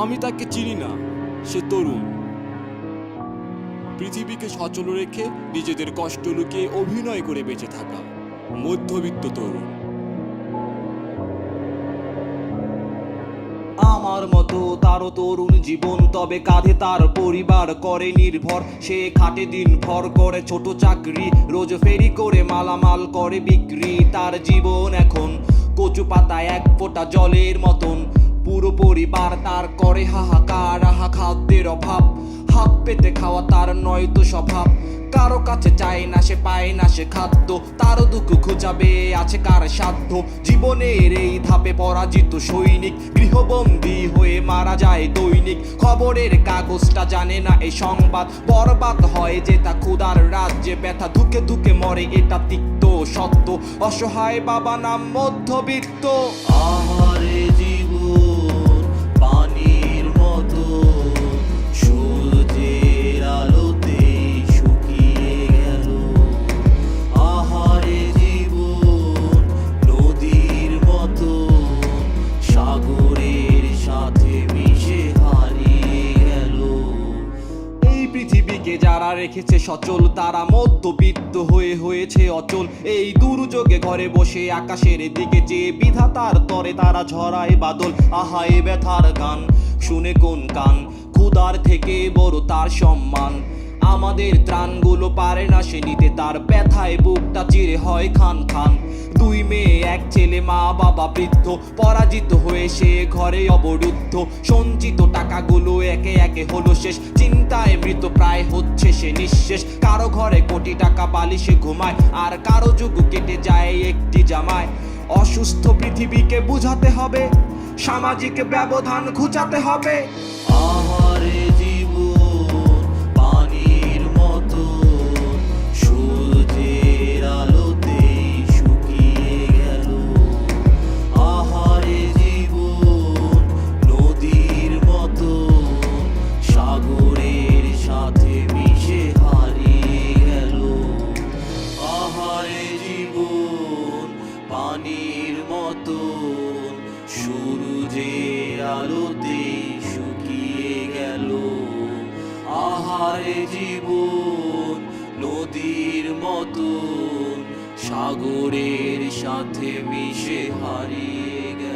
আমি তাকে চিনি না, সে তরুণ। পৃথিবীকে সচল রেখে নিজেদের কষ্ট লুকিয়ে অভিনয় করে বেঁচে থাকা মধ্যবিত্ত তরুণ। আমার মতো তারও তরুণ জীবন, তবে কাঁধে তার পরিবার করে নির্ভর। সে খাটে দিন ভর, করে ছোট চাকরি, রোজ ফেরি করে মালামাল করে বিক্রি। তার জীবন এখন কচু পাতায় এক ফোঁটা জলের মতন। পুরো পরিবার তার করে হাহাকার, খাদ্যের অভাব, হাত পেতে খাওয়া তার নয়তো স্বভাব। কারো কাছে চায় না সে, পায় না সে খাদ্য, তারও দুঃখ খুঁজাবে আছে কার সাধ্য। জীবনের এই ধাপে পরাজিত সৈনিক, গৃহবন্দী হয়ে মারা যায় দৈনিক। খবরের কাগজটা জানে না এই সংবাদ, বরবাদ হয় যে তা ক্ষুধার রাজ্যে। ব্যথা ধুকে ধুকে মরে এটা তিক্ত সত্য, অসহায় বাবা নাম মধ্যবিত্ত। আহারে জীবন পানির মতো, সূর্যের আলোতে শুকিয়ে গেল। আহারে জীবন নদীর মতো, সাগরের সাথে মিশে হারিয়ে গেল। এই পৃথিবীকে যারা রেখেছে সচল, তারা মধ্যবিত্ত হয়ে হয়েছে অচল। এই দুর্যোগে ঘরে বসে আকাশের দিকে চেয়ে বিধাতার তরে তারা ঝরায় বাদল। আহা এ ব্যথার গান শুনে কোন কান, ক্ষুধার থেকে বড় তার সম্মান। আমাদের ত্রাণগুলো পারে না সে নিতে, তার ব্যথায় বুকটা চিরে হয় খান খান। দুই মেয়ে এক ছেলে, মা বাবা বৃদ্ধ, পরাজিত হয়ে সে ঘরে অবরুদ্ধ। সঞ্চিত টাকাগুলো একে একে হলো শেষ, চিন্তায় মৃত প্রায় হচ্ছে সে নিঃশেষ। কারো ঘরে কোটি টাকা বালিশে ঘুমায়, আর কারো যুগ কেটে যায় একটি জামায়। অসুস্থ পৃথিবীকে বুঝাতে হবে, সামাজিক ব্যবধান ঘুচাতে হবে। আহারে জীবন পানির মতো, সূর্যের আলোতে শুকিয়ে গেল। আহারে জীবন নদীর মতো, সাগরের সাথে মিশে হারিয়ে গেল। আহারে জীবন পানির মতো, সূর্যের আলোতে শুকিয়ে গেল। আহারে জীবন নদীর মতো, সাগরের সাথে মিশে হারিয়ে গেল।